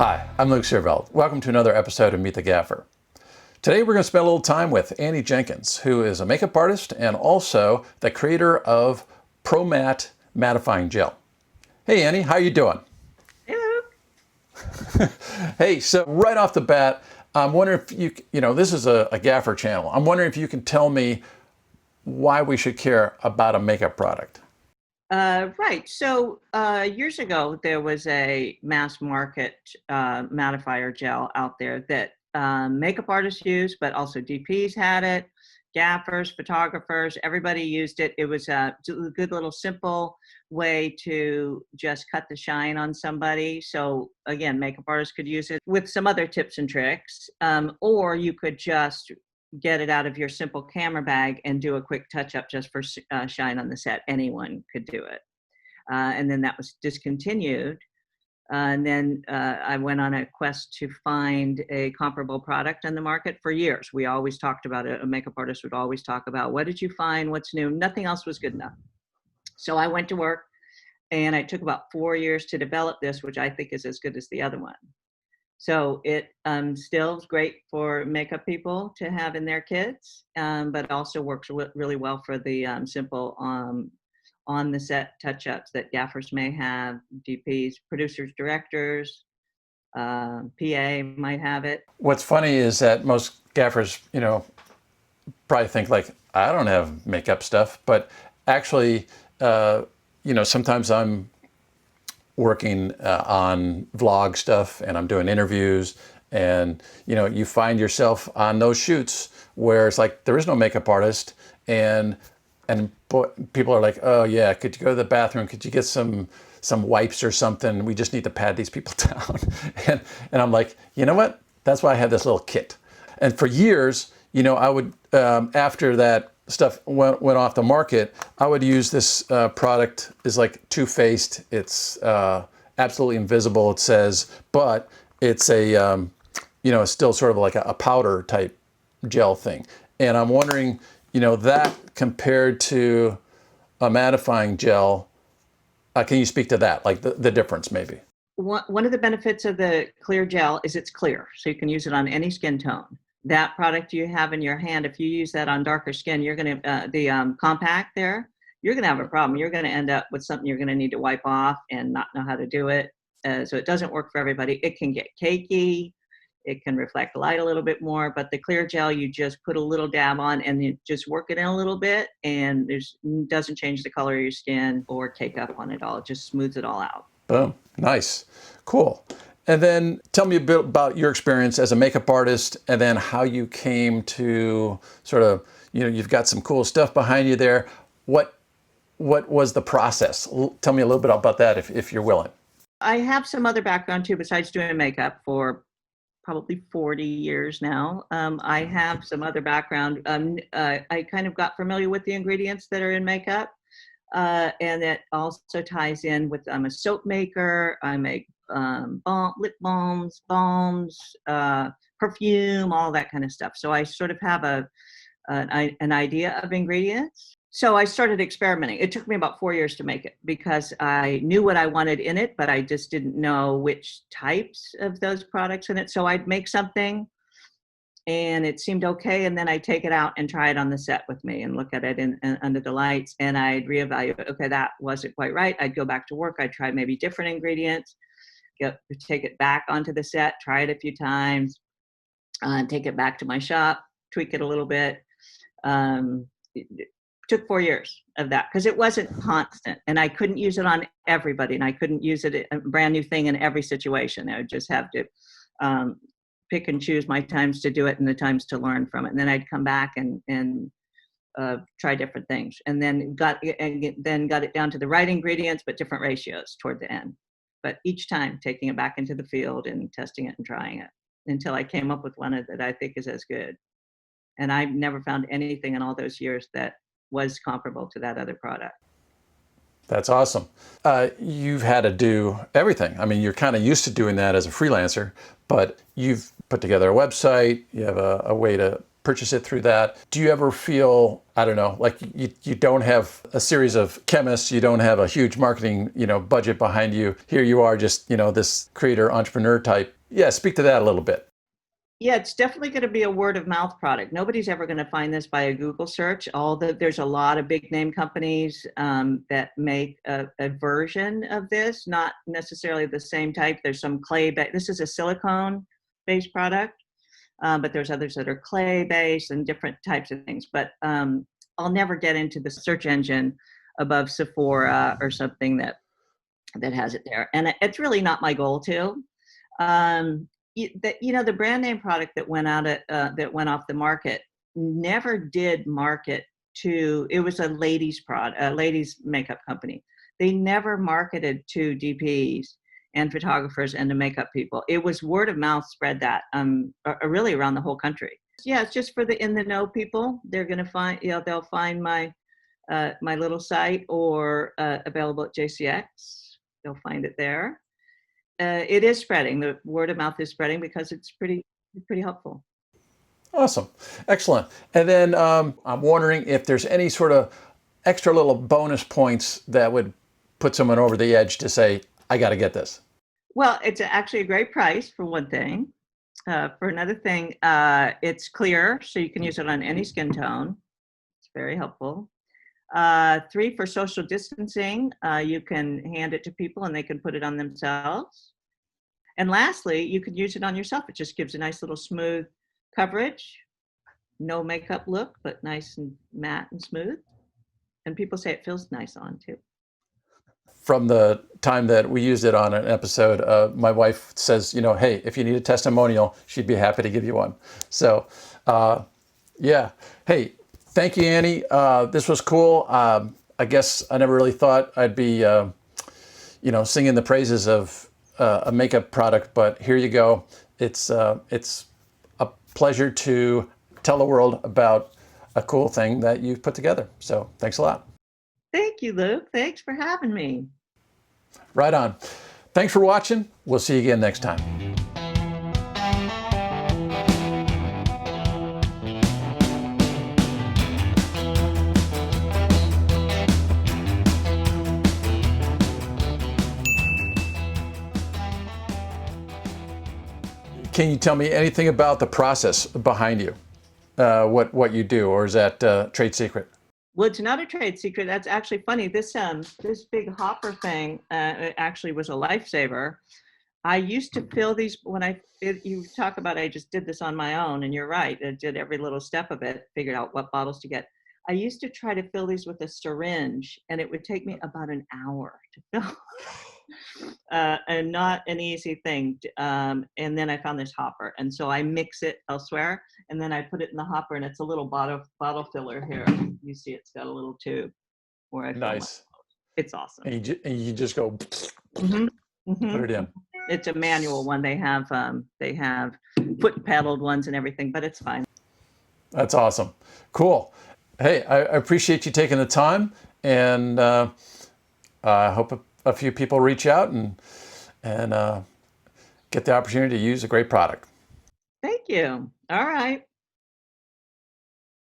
Hi, I'm Luke Searveld. Welcome to another episode of Meet the Gaffer. Today we're going to spend a little time with Annie Jenkins, who is a makeup artist and also the creator of ProMatte Mattifying Gel. Hey Annie, how you doing? Hey, Luke. Hey, so right off the bat, I'm wondering if this is a Gaffer channel. I'm wondering if you can tell me why we should care about a makeup product. Right. So years ago, there was a mass market mattifier gel out there that makeup artists used, but also DPs had it, gaffers, photographers, everybody used it. It was a good little simple way to just cut the shine on somebody. So again, makeup artists could use it with some other tips and tricks, or you could just get it out of your simple camera bag and do a quick touch up just for shine on the set. Anyone could do it. And then that was discontinued. And then I went on a quest to find a comparable product on the market for years. We always talked about it. A makeup artist would always talk about, what did you find? What's new? Nothing else was good enough. So I went to work and it took about 4 years to develop this, which I think is as good as the other one. So it still is great for makeup people to have in their kits, but also works really well for the simple on the set touch-ups that gaffers may have, DPs, producers, directors, PA might have it. What's funny is that most gaffers, probably think like, I don't have makeup stuff, but actually, sometimes I'm working on vlog stuff and I'm doing interviews, and you find yourself on those shoots where it's like there is no makeup artist, and people are like, oh yeah, could you go to the bathroom, could you get some wipes or something, we just need to pad these people down. and I'm like, you know what, that's why I had this little kit. And for years, I would after that stuff went off the market, I would use this product. Is like Too-Faced. It's absolutely invisible, it says, but it's a it's still sort of like a powder type gel thing. And I'm wondering, that compared to a mattifying gel, can you speak to that, like the difference maybe? One of the benefits of the clear gel is it's clear, so you can use it on any skin tone. That product you have in your hand, if you use that on darker skin, you're going to, the compact there, you're going to have a problem. You're going to end up with something you're going to need to wipe off and not know how to do it. So it doesn't work for everybody. It can get cakey. It can reflect light a little bit more, but the clear gel, you just put a little dab on and you just work it in a little bit, and it doesn't change the color of your skin or cake up on it all. It just smooths it all out. Boom. Nice. Cool. And then tell me a bit about your experience as a makeup artist, and then how you came to sort of, you've got some cool stuff behind you there. What was the process? Tell me a little bit about that if you're willing. I have some other background too, besides doing makeup for probably 40 years now. I have some other background. I kind of got familiar with the ingredients that are in makeup. And that also ties in with, I'm a soap maker. I make lip balms, perfume, all that kind of stuff. So I sort of have an idea of ingredients. So I started experimenting. It took me about 4 years to make it because I knew what I wanted in it, but I just didn't know which types of those products in it. So I'd make something and it seemed okay, and then I'd take it out and try it on the set with me and look at it under the lights, and I'd reevaluate, okay, that wasn't quite right. I'd go back to work. I'd try maybe different ingredients, take it back onto the set, try it a few times, take it back to my shop, tweak it a little bit. It took 4 years of that because it wasn't constant, and I couldn't use it on everybody, and I couldn't use it a brand new thing in every situation. I would just have to pick and choose my times to do it and the times to learn from it. And then I'd come back and try different things, and then got it down to the right ingredients, but different ratios toward the end. But each time taking it back into the field and testing it and trying it until I came up with one that I think is as good. And I've never found anything in all those years that was comparable to that other product. That's awesome. You've had to do everything. I mean, you're kind of used to doing that as a freelancer, but you've put together a website, you have a way to purchase it through that. Do you ever feel, I don't know, like you don't have a series of chemists, you don't have a huge marketing, budget behind you. Here you are, just, this creator entrepreneur type. Yeah, speak to that a little bit. Yeah, it's definitely going to be a word of mouth product. Nobody's ever going to find this by a Google search. There's a lot of big name companies that make a version of this, not necessarily the same type. There's some this is a silicone based product, but there's others that are clay based and different types of things. But I'll never get into the search engine above Sephora or something that has it there. And it's really not my goal to. The brand name product that went off the market never did market to. It was a ladies makeup company. They never marketed to DPs and photographers and to makeup people. It was word of mouth spread that really around the whole country. Yeah, it's just for the in the know people. They're going to find, they'll find my little site or available at JCX. They'll find it there. It is spreading. The word of mouth is spreading because it's pretty helpful. Awesome. Excellent. And then I'm wondering if there's any sort of extra little bonus points that would put someone over the edge to say, I got to get this. Well, it's actually a great price for one thing. For another thing, it's clear, so you can use it on any skin tone. It's very helpful. 3, for social distancing, you can hand it to people and they can put it on themselves. And lastly, you could use it on yourself. It just gives a nice little smooth coverage, no makeup look, but nice and matte and smooth. And people say it feels nice on too. From the time that we used it on an episode, my wife says, hey, if you need a testimonial, she'd be happy to give you one. So, yeah. Hey, thank you, Annie. This was cool. I guess I never really thought I'd be, singing the praises of a makeup product, but here you go. It's a pleasure to tell the world about a cool thing that you've put together. So thanks a lot. Thank you, Luke. Thanks for having me. Right on. Thanks for watching. We'll see you again next time. Can you tell me anything about the process behind you? What you do, or is that trade secret? Well, it's not a trade secret. That's actually funny. This big hopper thing actually was a lifesaver. I used to fill these you talk about I just did this on my own, and you're right. I did every little step of it, figured out what bottles to get. I used to try to fill these with a syringe, and it would take me about an hour to fill. And not an easy thing. And then I found this hopper, and so I mix it elsewhere, and then I put it in the hopper, and it's a little bottle filler here. You see, it's got a little tube where I fill nice. It's awesome. And you just go mm-hmm. Put it in. It's a manual one. They have foot pedaled ones and everything, but it's fine. That's awesome. Cool. Hey, I appreciate you taking the time, and I hope a few people reach out and get the opportunity to use a great product. Thank you. All right.